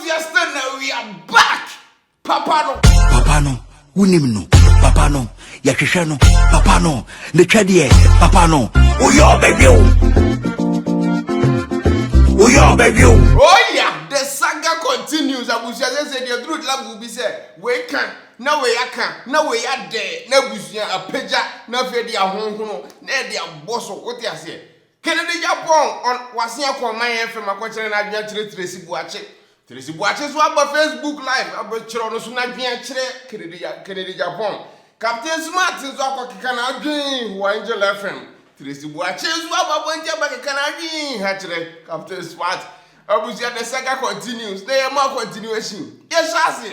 yesterday now we are back. Papa no. Unim no. Papa no. Yahwehwe no. Papa no. Ne twade Papa no. Uyo baby. Oh yeah, the saga continues. Abusia say the truth love will be said. We can. Na we aka. Na we ade. Na busia apeja. Na fe dia honhono. Na dia boso. What you say? Kennedy Japan on wasia kwa man FM akwachere na adwa kire Tracy Buache. Tracy Buache so aba Facebook live abachiro no so na adwa kire Kennedy Japan. Captain Smart so akokeka na adwen wa Angel FM. Tracy Buache so aba bonja bakeka na adwen ha kire Captain Smart. Abusia the saga continues. There more continuation. Yes, ase.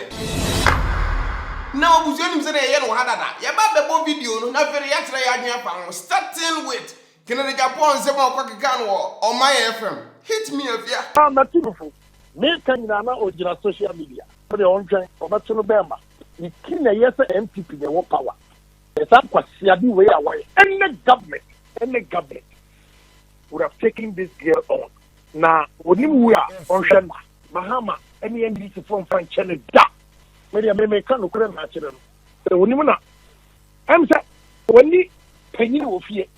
Now abusia nim say na ye no hadada. Ye ba bebo video no na fere ya kire ya adwen pa starting with Kennedy Japan say mo kwakeka no on my FM. Hit me if ya. I'm not beautiful. Me can na ojira social media. For the ontwen obato no bemba. Ni kina yes MPP dey want power. There's some kwasiade way away. Any government would have taken this girl on. Na onim we are onhwe na Mahama any NDC from French channel da. Me kan no kure na kire no. Onim na am say woni panyin wo fie.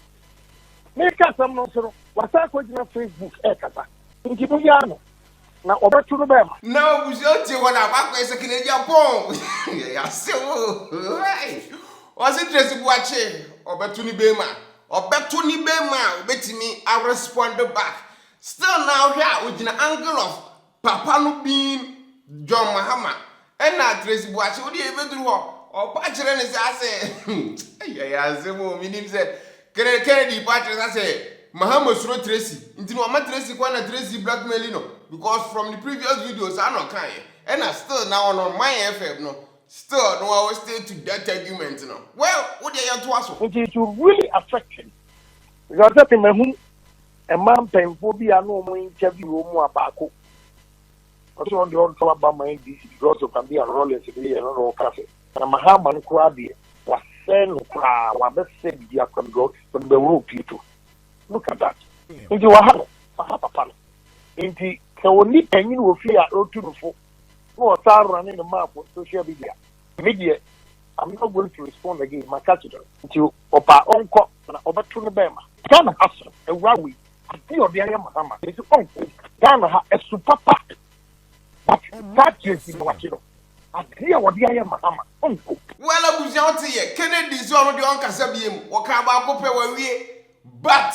Make us some no wasa ko jina Facebook kasa nti bo ya no na obetu no be ma na obuzo ti wona ba ko ese Kennedy Japan ya se wo wasi Tracy Buache obetu ni be ma obetimi I respond back still now here with the angle of Papa no being John Mahama and na Tracy Buache wo dey ebeduru ho oba kire ne say ya se wo minim say Kennedy Patrick say Mahama suro Tracy. Inti no ama Tracy kwa na Tracy blackmail no because from the previous videos I no kan and I still now on my FM no still no I will stay to that argument no. Well, what dey yan to aso? It will really affect him. Because that me hu a man penfo bi anu mo interview mu abako. Also on the on top about my this because of can be a role in the no cafe. Na Mahama no kwa de was no kwa wa be say dia from go from the road people. Look at that. Inti wa papa no. Inti ka woni panyin wo fi a oturufo. No ta run in the map on social media. Media I'm not going to respond again. My catheter. Inti opa onko na obetu no bema. Ghana aso ewawi. Ati obi aye Mahama. Inti onko. Ghana ha esu papa. But that is in what you know. Ati obi aye Mahama. Onko. Well, abuja oti ye Kennedy so no de on kasa biem. Wo ka ba ko pe wa wie. But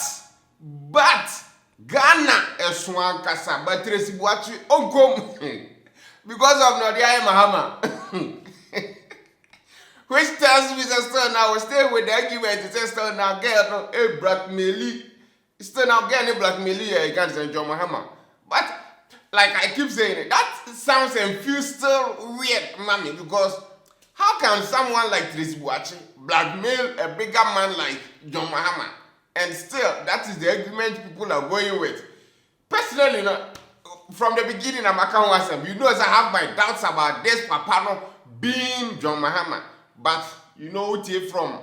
Ghana esu an kasa but Tracy Buache onkom because of no de aye Mahama. Which tells me that still now we stay with the argument. It says still now get a blackmail. Still now get a blackmail against John Mahama. But like I keep saying it, that sounds and feels still weird, mommy, because how can someone like Tracy Buache blackmail a bigger man like John Mahama? And still, that is the argument people are going with. Personally, you know, from the beginning, I'm a you know, I have my doubts about this Papano being John Mahama. But you know, from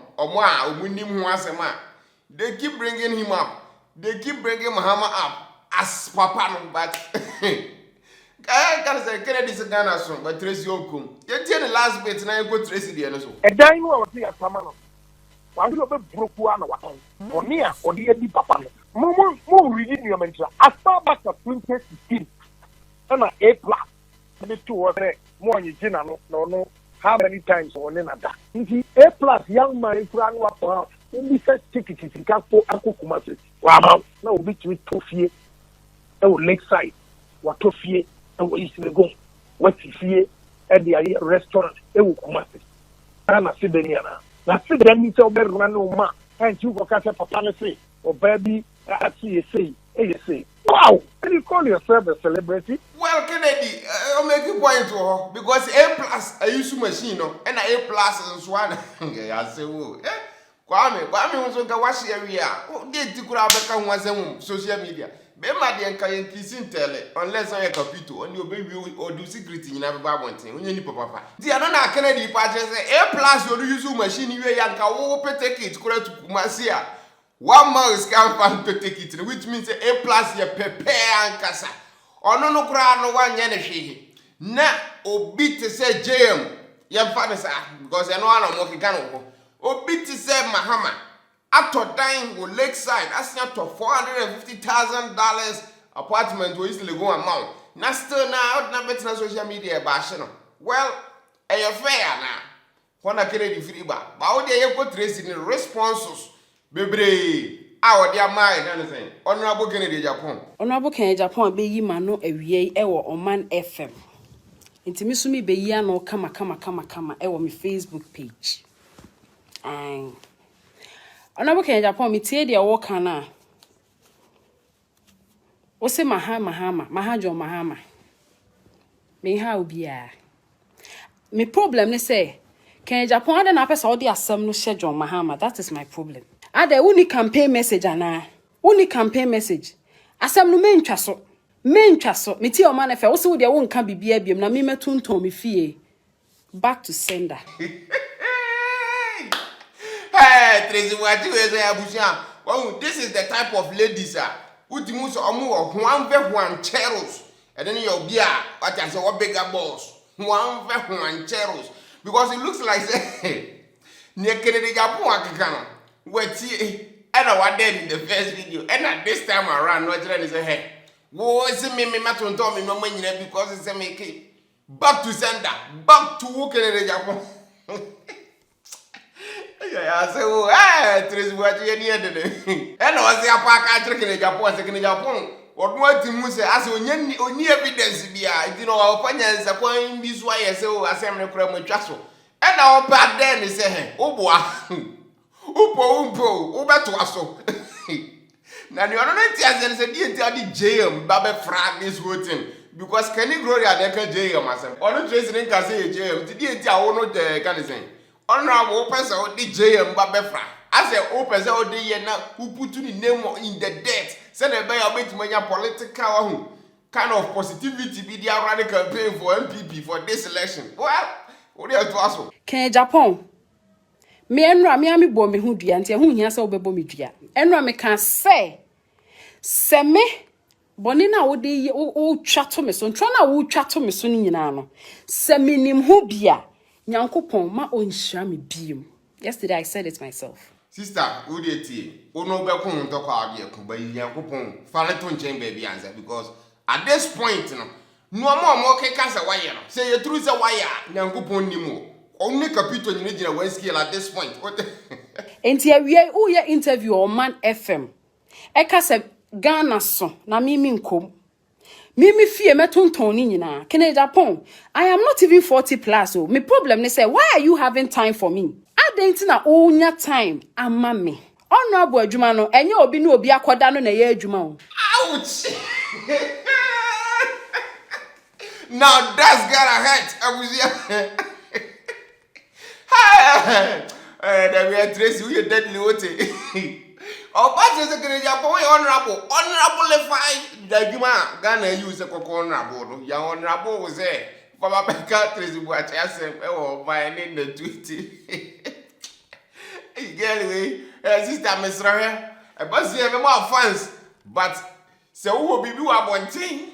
they keep bringing him up. They keep bringing Mahama up as Papano. But I can't say Kennedy is a Ghana song, but Tracy Okum. You tell the last bit, and I go Tracy the other. A dime was here, Pamano. Why do you broke one or near or the Eddie Papa? More reading your mentor as far back as 2016 and an A plus. The two or more in general, no. How many times on another? A plus young man ran up in the first ticket in Campo Uncle Kumasi. Wow, now between Tofie, Lakeside, what Tofie, and what is the go? What Tofie, and the restaurant, Kumasi. And I said, na see the need to be run no man and you go catch a papa say or baby I see you say wow, can you call yourself a celebrity? Well, Kennedy, I'll make you point to her because A plus I use machine and A plus is one. I say, oh, Kwame was on the wash area. Oh, did you grab a social media? Bema de nka yen kissing tele unless I capito on your baby or do secret in every one thing when you papa. The another Kennedy patches A plus you use machine you yanka wo take it correct to Kumasia. 1 month can fan to take it, which means A plus you prepare and kasa. Or no kra no one yen na obi te say JM yemfa ne sa because eno ana mo keka no obi te say Mahama ato dan wo Lakeside asia to $450,000 apartment we easily go amount na still na na bet na social media ba hye no well e fair na hona kere di free ba wo de ye ko trace ni responses bebre a wo de amai na ne say Honorable Kennedy Japan be yi ma no awie e wo Oman FM intimi so mi be yi ano kama e wo mi Facebook page Honorable Kennedy Japan mi tie de wo kana o se Mahama me ha obia me problem ne say Kennedy Japan ade na pesa odi asem no hye John Mahama that is my problem ade uni campaign message ana uni campaign message asem no mentwa so me ti Oman FM wo se wo de wo nka bibia biem na me metunton me fie back to sender hey Tracy Wachi we say abusia this is the type of ladies Utimu so omu one cheros. And then your beer, what I say, what bigger boss. One cheros. Because it looks like say near Kennedy Japan Kikano. Wait, and I was dead in the first video. And at this time around, no trying to say, hey, what's it me matron told me no money because it's a make back to sender, back to Kennedy Japan. I say, oh, Tracy Wachi any other. And I was there park actually in Japan. What more to say as only evidence be you know our opinions are point this way I say oh assembly program traso. And our bad then is say oh boy upo beto aso. Now you are not telling say the JM Babe Frank this whole thing because Kenny Gloria they can JM asem. Onu Tracy can say JM the no the can say Honorable person the JM Babefra. As a open say the year now who put the name in the debt. Send a buy a bit many political kind of positivity be the radical campaign for MPP for this election. Well, what are you to ask? Kennedy Japan. Me enra me ami bo me hu dua ntia hu hia se obebo me dua. Enra me kan say me boni na wo de wo twa to me so ntwa na wo twa to me so ni nyina no. Se me nim hu bia Nyankopon ma onhira me biem. Yesterday I said it myself. Sister, who dey tie? Ono be kun to kwa ade ku ba Nyankopon fa le to nchen baby answer because at this point no mo keka say why no. Say you true say why Nyankopon ni mo. Only capito ni gina one scale at this point. Enti awie wo ye interview Oman FM. E ka se Ghana so na mimi nkom. Mimi fie metonton ni nyina. Kennedy Japan, I am not even 40 plus. So my problem is say why are you having time for me? Adenti na onya time ama me. Honorable adwuma no enye obi na obi akoda no na ye adwuma o. Ouch. Now that's gonna hurt. Abusia. That we are Tracy we deadly wote. Oh, but is a Kennedy Japan honorable fine. The Ghana use a honorable. Young honorable was there. Papa Tracy Wachi asem oh my name the tweet. Anyway, sister Miss Rahel, I must say more fans, but so who will be one thing?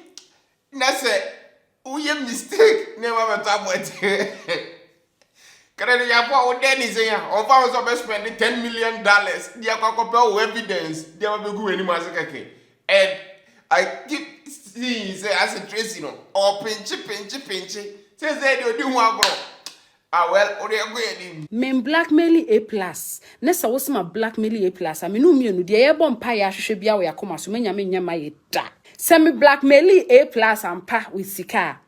Na say who you mistake never talk about. Kennedy Japan o den is here. On found some spend $10 million. They are compare evidence. They will be good anymore as and I keep seeing say as a Tracy no or pinchy. Say they do one bro. Ah well, o dey go edim. Men blackmail A+. Nessa was my blackmail A+. I mean no me no dey e bom pa ya hwehwe bia we akoma so menya nyama ye da. Say me blackmail A+ ampa with sika.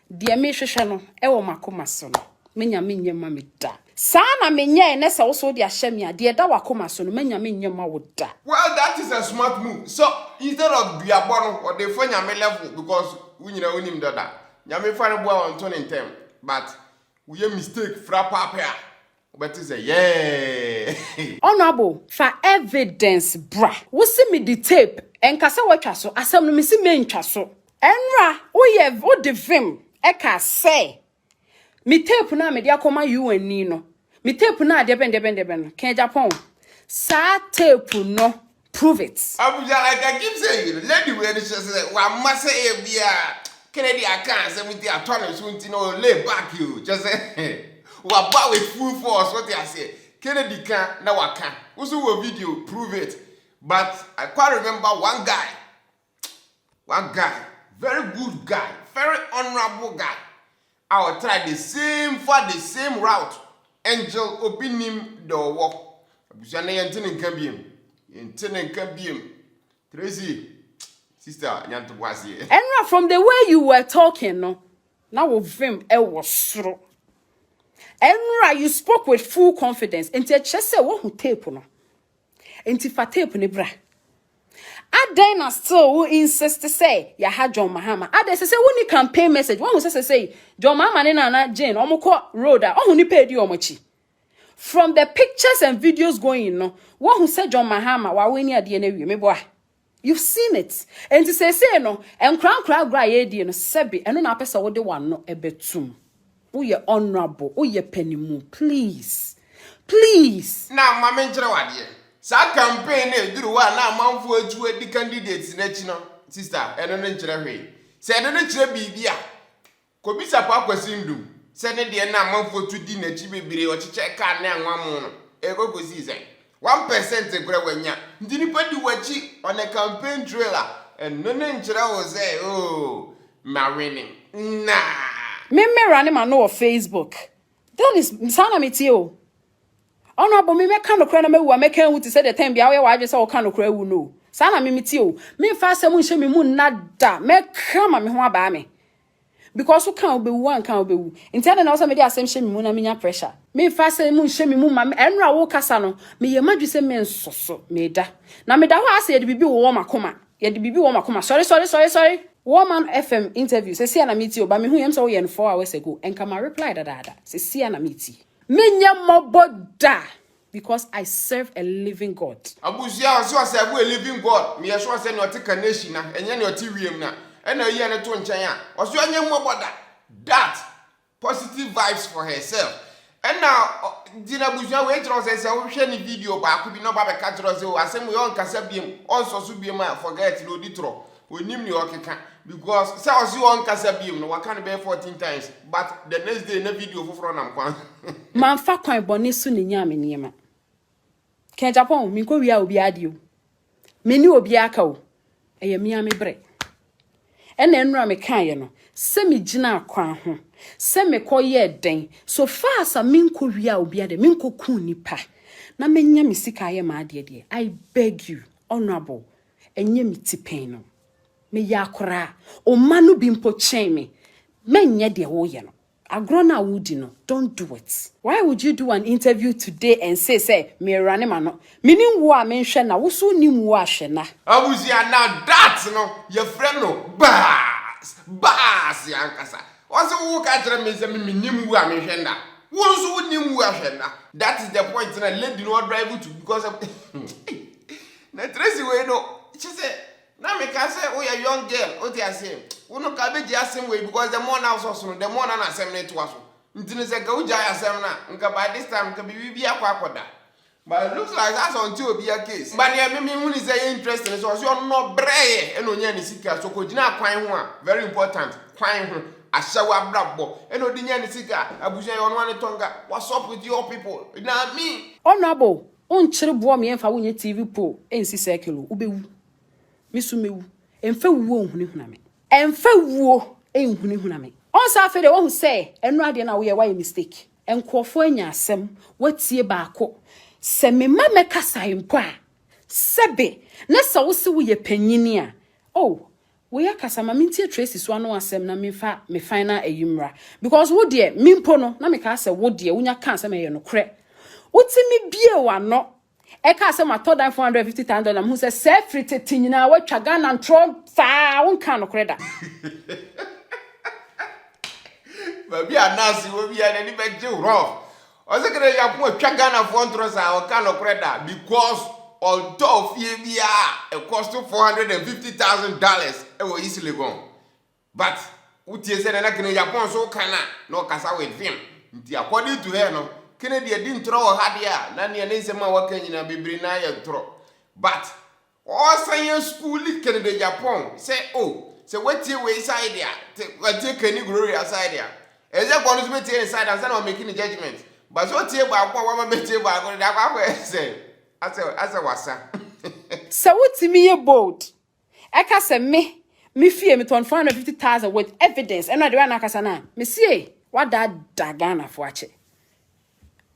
Dey me hwehwe no e wo makoma so no. Menya nyama me da. Sana menye nessa also dey ahye me ade da wakoma so no menya nyama wo da. Well, that is a smart move. So instead of biabono or the nyame level because we nyina onim dada. Nyame fa no boa on 2010 but we a mistake fra papa. But say yeah. Honorable for evidence bra. Wo see me the tape enkase watwa so asem no me si me ntwa so. Enra wo ye wo de vim e ka say me tape na me dia koma UN no. Me tape na de ben no. Kennedy Japan. Sa tape no prove it. Abuja like I keep saying, lady we say wa massa e bia. Kennedy I can't say with the attorney soon to know lay back you. Just say we are back with full force. What I say. Kennedy can't, now I can't. Also a video prove it. But I quite remember one guy, very good guy, very honorable guy. I will try the same route. Angel opinim the walk. Abusane yentene nka biem. Tracy, sister, nyanto wasi. Enra, from the way you were talking, no, now of him, it was true. Enra, you spoke with full confidence. Enti chese wo hu tape no. Enti fa tape ne bra. Aden still who insist to say ya ha John Mahama. Aden say woni campaign message. One who say John Mahama ne na Jane omukọ road a ohun ni pay di omochi. From the pictures and videos going no, one who said John Mahama wa we ni ade na wi me boy. You've seen it. And to say no, and crown gra ye di no sebi eno na pesa wo de wan no ebetum. Wo ye honorable, wo ye penimu, please. Please. Now mama nchire wade. Sa campaign e duru wa na amanfo atu edi candidates na chi no. Sister, eno no nchire hwe. Se eno no nchire bibia. Ko bisa pa kwasi ndum. Se ne de na amanfo tu di na chi bebire o chiche ka na anwamu no. E go gosi say 1% kura wanya. Ndi nipa di wachi on a campaign trailer. Eno no nchire wo say, oh, ma winning. Nah. Me run ma no Facebook. That is sana meti o. Honorable me kan no kra na mewu make hu ti say the time bia we wa adwe say o kan no kra wu no. Sana me meti o. Me fa asem nhye me mu nada. Me kama me ho aba me. Because who can obewu an kan obewu. Intend na also me dey asem hye me mu na menya pressure. Me fa asem nhye me mu ma enra wo kasa no. Me ye madwe say me nsoso me da. Na me da ho ase ye de bibi wo makoma. Ye de bibi wo makoma. Sorry. Woman FM interview. Se see na meet you, but me who am so 4 hours ago. And come reply da. Se see na meet you. Me nya moboda because I serve a living God. Abusia so say a living God. Me so say no take nation na. Enye no ti wiem na. E na ye na to nchen a. Oso anya moboda. That positive vibes for herself. And now dina busia we tro say wo hwe ni video ba ku bi no ba be ka tro say o asem we on kasa biem. On so so biem a forget no ditro. Onim ni okeka. Because say osi on kasa biem no waka be 14 times but the next day na video foforo nam kwan man fa kwan bone so ne nya me niema ke Japan mi ko wia obi ade o me ni obi aka o eye mi ame bre ena enura me kan ye no se me gina akwan ho se me koye den so far as me nko wia obi ade me nko ku nipa na me nya me sika ye ma ade de I beg you honorable enye mi tipen no me yakora o manu bimpo chen me menye de wo ye no agro na wudi no don't do it. Why would you do an interview today and say me rane ma no meaning wo a menhwe na wo so nim wo ahwe na abusia na that no your friend no bass yankasa also wo ka kire me say me nim wo a menhwe na wo so wo nim wo ahwe na that is the point na lady no drive to because of na Tracy we no she say na me can say we a young girl o ti asem we no ka be ji asem we because the more now so the more na asem na to aso ntini say ka uja asem na nka by this time ka bibi akwakoda but it looks like that's until obi a case but ya me hu ni say interesting so no breye e no nya ni sika so ko gina kwan ho a very important kwan ho ashawa brabo e no di nya ni sika abuja yo no ane tonga what's up with your people na me honorable on chire bo me emfa wonye TV po ensi circle ubewu misumewu emfa wuo ohunihuna me emfa wuo ehunihuna me on sa fe de wo hu say enu ade na wo ye why mistake enkofo anya asem watie baako se me ma meka sai mpo a sebe na sa wo se wo ye panyini a oh we yakasa ma mintie Tracy so anu asem na mefa me final ayimra because wo de mimpo no na meka say wo de wonya kan asem ye no kre wotimi bie wa no eka say ma to dan $450,000 who say free tetinina wa twa Ghana ntro fa won kan no kreda baby anasi wo bia na ni be je rough o se kere ya po twa Ghana for ntro sa o kan no kreda because although fie bia it cost $450,000 e wo easily gone but utie se na kene Japan so kana no kasa with him nti according to her no Kennedy didn't throw her there. Nani and Isama working in a bibrinaya throw. But all science school Kennedy Japan say, oh, say what you way side there, take any glory aside there. Is that going to be inside and I'm making a judgment? But what you about what make you about that say? As a wasa. So what to me a boat? I can say me fear me to 450,000 with evidence. And I do not casana. Me see what that dagana for watch.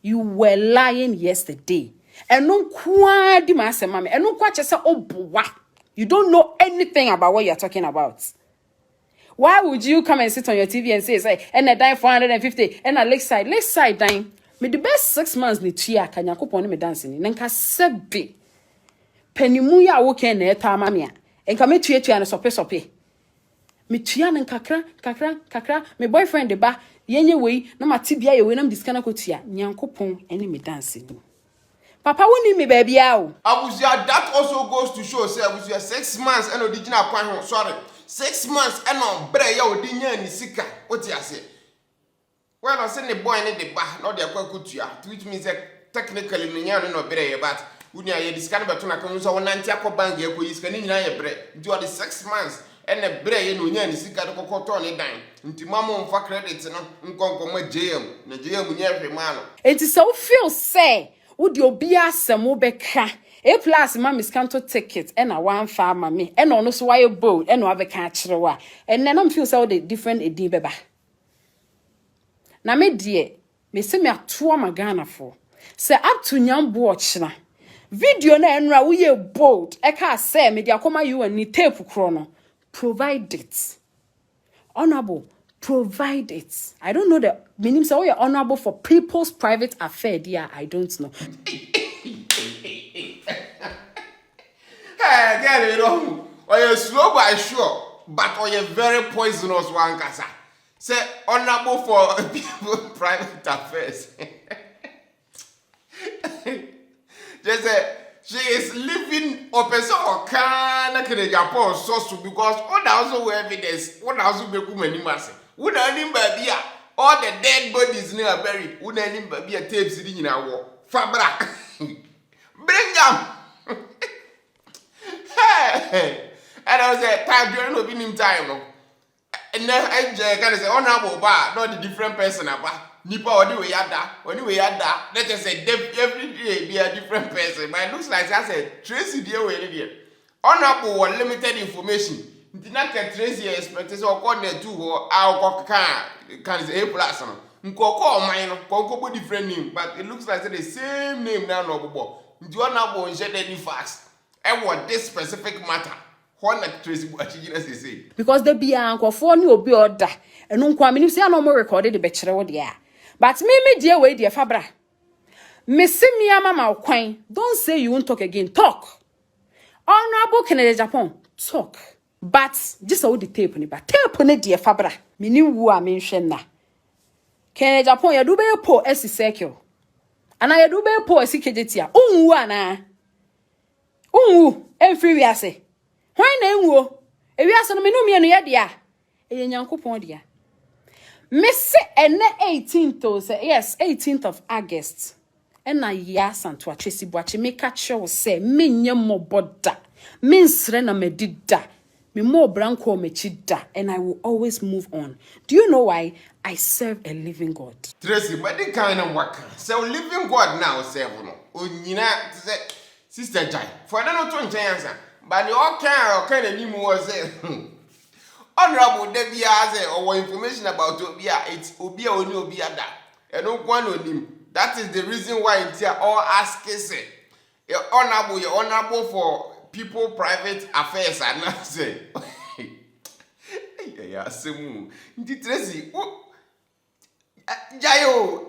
You were lying yesterday. And no quadi master mammy. And no quite say oh boy. You don't know anything about what you're talking about. Why would you come and sit on your TV and say, and I die 450 and I lakeside dying? Me the best 6 months ni tia kanya kuponi me dancing. Nenka sebi. Penimuya woke na eta mamia. Enka me tuya na sope. Me tuya na kakra. Me boyfriend de ba yenye wei na matibia ye wei na mdiskana ko tuya. Nyankopon eni me dancing. Papa woni me baby yawo. Abusia, that also goes to show say abusia 6 months and original kwan sorry. 6 months and on bre ya odinya ni sika. What you say? Well, I send the boy in the bar, not the aquacutia, which means that technically no bre, but when you discover between a consumer 90 bank, you is can in a bread. You are the 6 months and a bread in the sika to cotton a dime. Into mamma for credits and uncle jail, the jail with every man. It is so feel say, would you be a samobeka? A plus mammy's canto ticket and a 1 farmer me, and on us wire boat and no other catch the wa, and then I'm feel so the different a debeba. Na me die, me se me atoa magana for. Se up to nyambo ochna. Video na enra wo ye bold. E ka say me dia koma you ani tape krono. Provide it. Honorable, provide it. I don't know the meaning say we are honorable for people's private affair dear, I don't know. Hey, get it on. Or you're slow by sure, but or you're very poisonous one kasa. Say honorable for people private affairs. Just say she is living up a so can Japan source because all also evidence. What also be many mass. Would any baby all the dead bodies near buried? Would any baby tapes in our war? Fabra, bring them. Hey, and I was a time during opening time. And then I can say honorable bar, not a different person about Nipa or the way that. Let us say every day be a different person. But it looks like I said Tracy dear way there. Honorable or limited information. Did not get Tracy expected or coordinate to or our can say a plus. Call mine, call different name, but it looks like the same name now. No, do honorable and shed any facts. And what this specific matter. Because the be uncle for new be order and no quamini say no more recorded the bechere there. But me dear way dear Fabra. Missy me mama quine. Don't say you won't talk again. Talk. Honorable Canada Japan. Talk. But just all the tape on it. But tape on it dear Fabra. Me knew who I mentioned na. Canada Japan ya do be po esi circle. And I do be po esi kejetia. Ana. Every we say. Why na enwo? Ewi aso no me no me no ye dia. Eye Nyankopon dia. Me se ene 18th say yes, 18th of August. And na ya santo atwesi boache me ka chew say me nyem boda. Me nsre na medida. Me mo branko me chida and I will always move on. Do you know why? I serve a living God. Tracy, but the kind of work. So living God now serve no. Onyina Sister Jai. For I don't know to answer. But the all kind of name was honorable Debbie or information about Obia, it's Obia or no Obia that. And no one on him. That is the reason why it's here all asking say you're honorable for people private affairs and not say. Yeah, Simu. Tracy. Jayo.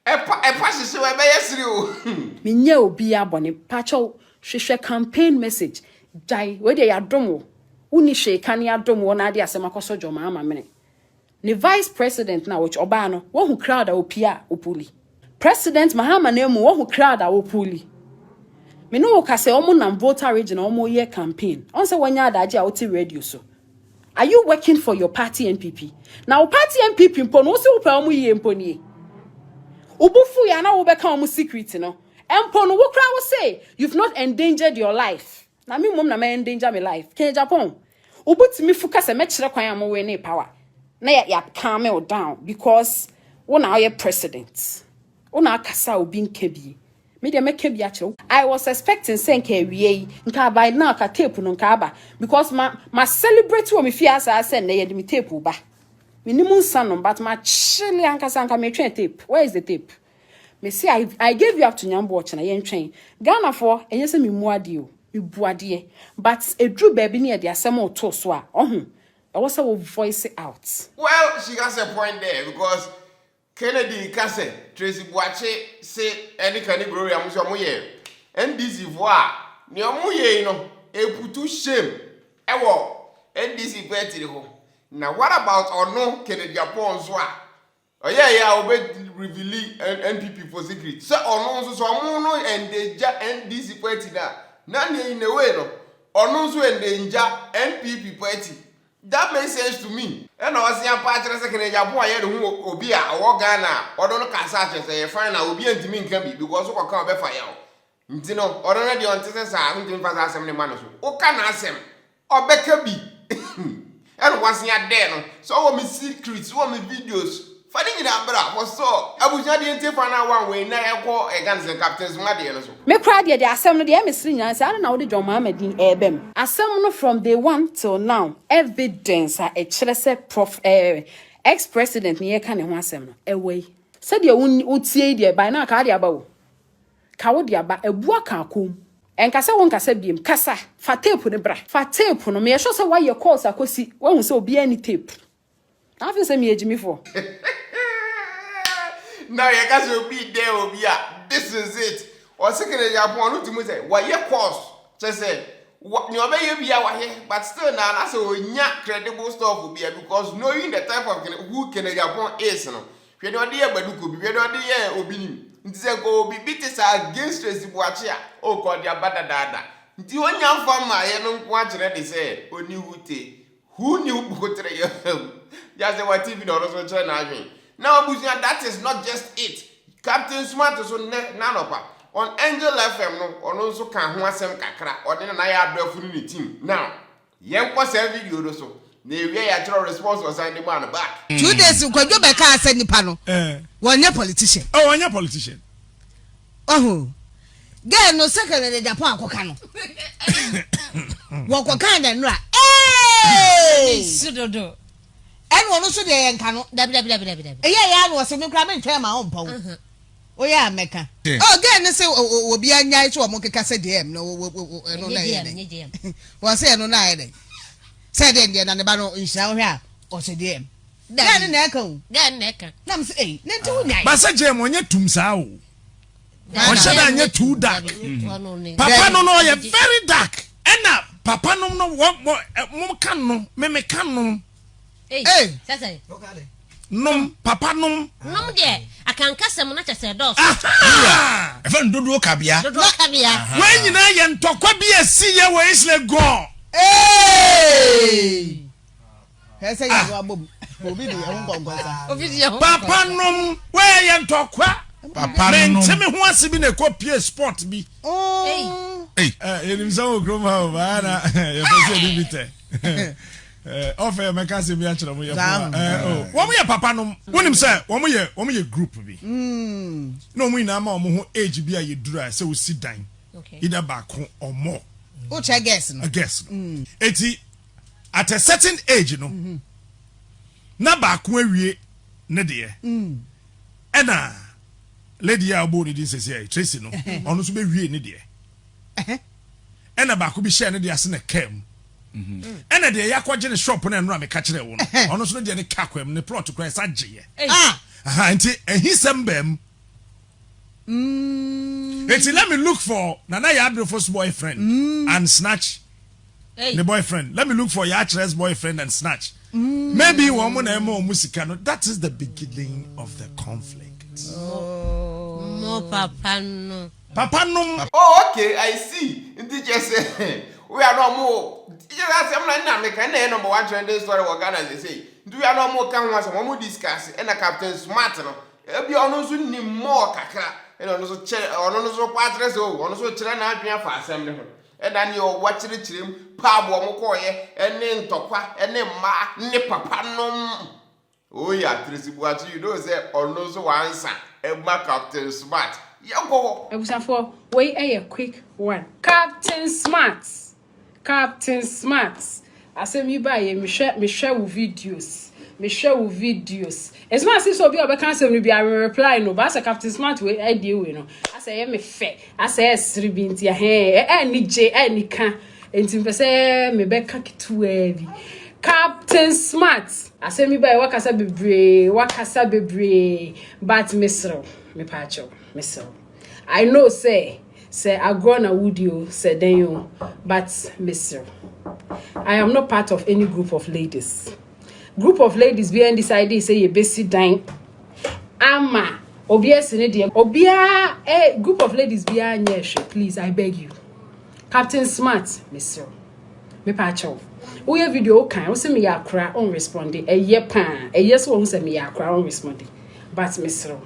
Pass so Minye Obia Bonnie Pacho. She campaign message. Jai, where they are domo. Uni she can ya domo na dia semakoso jo mama mene. Ni vice president na which obano, one who crowd a opia opuli. President Mahama nemu one who crowd a opuli. Me no ka se omo nam voter region omo year campaign. Onse wanya adaje a oti radio so. Are you working for your party NPP? Now party NPP mpo no se upa omo ye mpo ni. Ubufu ya na ubeka omo secret no. Empon wo kra say you've not endangered your life. Na me mom na me endanger my life. Ken Japan. obutimi fuka se mekire kwan am we ne power na ya calm me down because wona you president wona akasa obi nkabi me de make bi akire I was expecting say nka wie nka by now ka tape no nka aba because ma celebrate wo me fi asa say na ye de me tape ba minimum son but ma chile ankasa nka me twen tape where is the tape me say I gave you up to Nyambo China yen twen Ghana for enye se me muade o me buade but edru baby ne de asem o to so a ohun I was a voice it out. Well, she has a point there because Kennedy Kase, Tracy Boache, say any kind of glory, I'm sure moye. NDC voix, near moye, put to shame. Ewo, NDC petty ho. Now, what about or no Kennedy Japan swa? Oh, yeah, obey reveal NPP for secret. So, or no, so no, and they NDC petty that. None in the way, no. Or no, so and danger NPP petty. That makes sense to me. And I was saying, Patrick, second Japan, I had who be a war Ghana, or don't Cassach say, fine, I will be and to me can be because of a come back for you. You know, or already on Texas, I haven't even passed some manus. O can ask him, or better be. And once you are there, so me secrets, so me videos. Finding it out, was so. I was not in for an hour when I call against the captain's mother. Me cry the assembly the emissary and say I don't know the John Mohammed in Ebem. Assembly from day one till now, evidence a chelese prof ex-president ni yeka ne ho asem no. Ewe. Said you utie there by now ka dia ba wo. Ka wo dia ba ebu aka akom. Enkasa won kasa biem kasa fa tape ne bra. Fa tape no me sure say why your course akosi. Won say obi ani tape. I feel say me ejimi for. Now you guys will be there, will be this is it. Or second, you want to say, why your course? Just say, what you may be our here, but still now, that's a credible stuff will be because knowing the type of who can Japan is, no. You know, dear, but you could be dear, Obini. It's a go be beaten against Tracy Boachia. Oh, God, your bada dada. The one young farmer, I don't watch ready say, who knew Bukotre? Just what TV or also China. Now, that is not just it. Captain Smart is on Nanopa. On Angel FM, no, on also can one some kakra, or then I have the team. Now, young was a video so. The actual response was on the man back. 2 days ago, you back and send the panel. One year politician. Oh, one year politician. Oh, get no second in the Japan Kokano. Walk kind and right. Hey! Sudodo. And one also there and cannot. Yeah, was a new crime and my own pound. Oh, yeah, Mecca. Oh, again, say, will be a night to a monkey cassette DM. No, was there no night. Said Indian and the battle in Shao or said DM. Then an echo. Then necker. Nam say, Neto night. Massajem on your tombsao. Or shall I get too dark? Papa no, you're very dark. And now, Papa no, what more can me can. Hey, say, num, Papa num, num, dear. I can cast some much as a dog. Ah, if I do cabia, when you know, and talk be a senior ways let go. Hey, Papa num, where you talk, Papa num, tell me who wants to be a copy sport be. Oh, hey, in some groom, offer my cousin, oh, one year, Papa, no, one himself, 1 year group be. No, we now more age be a dry, so we sit down. Either back home or more. Which I guess, I guess. 80 at a certain age, you know. Na back where we, Nadia. And Lady Alboni didn't say, Tracy, no, honest be we, Nadia. And a back will be sharing the asset came. And a day, I quite a shop and ram a catcher one. Honestly, the caquem, the plot to cry Saji. And he sent them. Let me look for Nana Yadro's boyfriend and snatch the boyfriend. Let me look for Yatra's boyfriend and snatch. Maybe one more musicano. That is the beginning of the conflict. Oh, no, Papa, no. Papa, no. Oh, okay, I see. Did you say we are no more? I'm not making any number one trending story or Ghana, they say. Do you no more come once and we discuss and a Captain Smart? Be almost more kakra. And also, check on also partners, or also train out here for assembly. and then you watch the chim, pabo mokoye, and then tokwa, and then ma, ne papa no. Oh, yeah, Tracy, what you do say, or no, so answer, and my Captain Smart. Yoko. I was for wait a quick one. Captain Smart. Captain Smart. I say me buy me share videos. Me share videos. It's not as so be able cancel me be a reply no, but as a Captain Smart way I deal with no. I say me fair. I say sribinti ya he any j any can. Enti me say me be ka kitu heavy. Captain Smart. I say me buy wakasa bebre, but misro me pacho, misro. I know say I grown a woody say then you, but misro. I am not part of any group of ladies. Group of ladies behind this idea say you basic dying. Ama obia senedi obia group of ladies behind nyeshe, please I beg you. Captain Smart, misro. Me pacho. We have video can say me yakra on responding a ye pan a yes won't say me yakra on responding but misro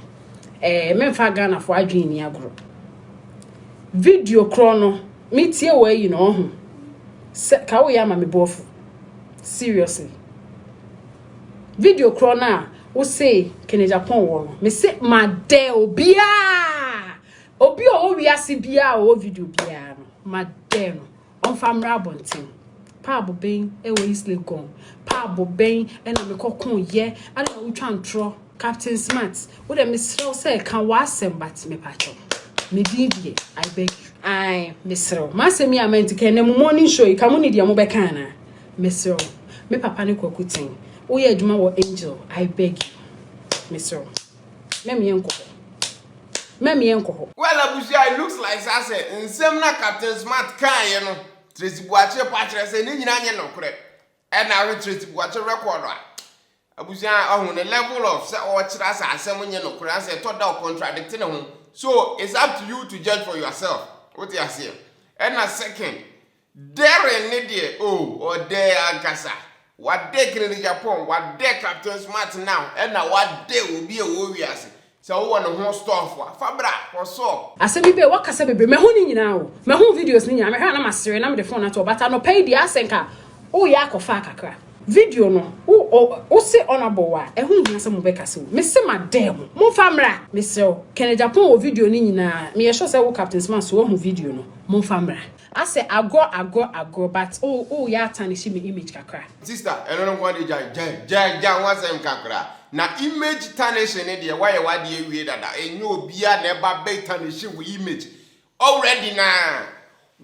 men fa Ghana for adwin ni agro video chrono me tie we you know ka we ama me bofu seriously video chrono wo say kene Japan wo me say ma de obia o wi ase bia o video bia no ma de no on famra bontin Pabo Ben, Easily gone. Pabo Ben, and I'm a cocoon, yeah. I don't know which one draw. Captain Smart. What a Miss Rowe say, can was him, but me patcho. Me dear, I beg you. Aye, Miss Rowe. Master me, I meant to can a morning show you come on in the Mobacana. Miss Rowe. Me papa nico cooking. Oh, yeah, do my angel. I beg you. Miss Rowe. Mammy uncle. Mammy uncle. Well, Abusia, it looks like I said, and some Captain Smart can, you know. Tracy Boache Patra say ni nyina nye nokre e na we Tracy Boache record a abusia ohun the level of say o kira say asem nye nokre say to da contradicting him. So it's up to you to judge for yourself. What you say? And a second there ne dey or there agasa what dey kiri Japan what dey Captain Smart now and na what dey obi e wo wiase. So one who stuff Fabra or so. I said, be what can be my honey now. My home videos, Nina, I had a master and I'm the phone at all, but I no pay the asenka. Oh, Yako Fakaka. Video no. Oh, say honorable, and who has some Beccasu. Miss my damn, more famra. Miss can a Japan video Nina, me a show say, Captain Smart, so one video no, more famra. I say, I go, but oh, ya tarnish me image kakra. Sister, I don't know what you Jan was kakra. Na image tarnish in India, why you want to weird that? And you be a never be tarnish with image. Already now.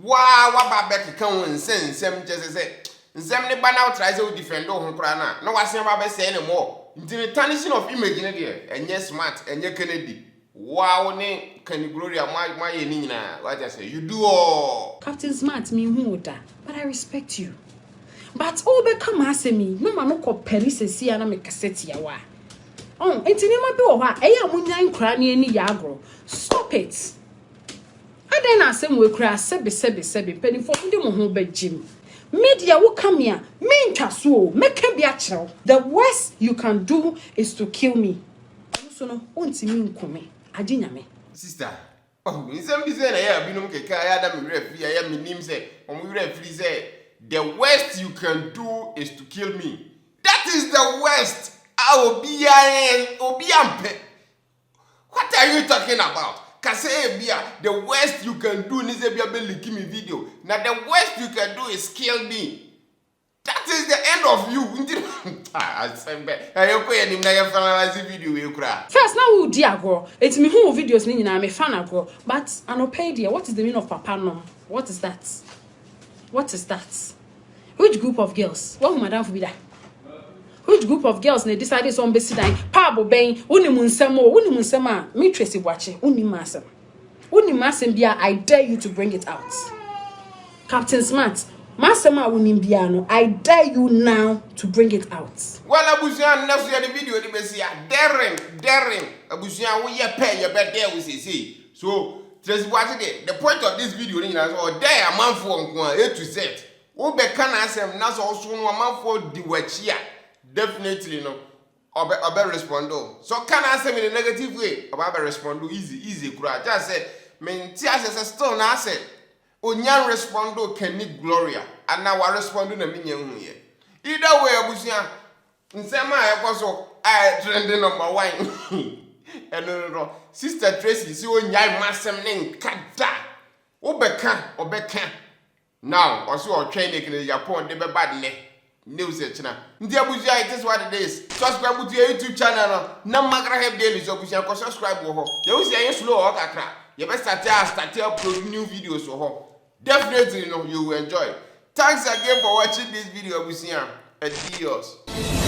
Wow, what back come and send some just say. Some now tries to defend on Prana. No, I say about say anymore. Until the tarnishing of image in India, and yes, smart, and you Kennedy. Wow, ne can you glory my Nina? What I say, you do all. Captain Smart, me who that, but I respect you. But all become asking me, no man, no call Paris and see and make a set ya. Oh, it's in my door. I am one cranny any yagro. Stop it. I then ask him we cry sebi penny for the home bed Jim. Media will come here, mean tasso, make a biachel. The worst you can do is to kill me. So no, won't mean come. Adiname. Sister, oh, in some reason I have been okay. I had a referee. I am name say, on we referee say, the worst you can do is to kill me. That is the worst. I will be Obiampe. What are you talking about? Kase Bia, the worst you can do is a me video. Now the worst you can do is kill me. That is the end of you. First, now we dear girl. It's me who videos ni I'm a fan girl. But I no pay dear. What is the meaning of Papa no? What is that? What is that? Which group of girls? What madam for be that? Which group of girls ne decided so be sidai? Pabo ben, uni munsema, me Tracy Boache, uni masem bia, I dare you to bring it out. Captain Smart. Masema Unimbiano, I dare you now to bring it out. Well, Abusian, now see the video, the Bessia, daring. Abusian, we pay your bed there, we say. So, just watch it. The point of this video is or there a man for A to Z. Ube can answer now also a man for the Wachia. Definitely no. Obe respond. So, can answer me in a negative way. Obe respond easy. Just say, mean, Tias is a stone asset. Onyan respondo Kenny Gloria. And now I respond to me ye. Either way, abusia. Nsema ekoso I trending number 1. No. Sister Tracy, see when yai masem ning kada. Obeka. Now, also training in Japan, they be bad ne. News channel. Ndia busia, it is what it is. Subscribe to your YouTube channel. Na magra help daily so busia ko subscribe wo ho. You see you slow or kakra. You best start upload new videos wo ho. Definitely you will enjoy. Thanks again for watching this video busia. Adios.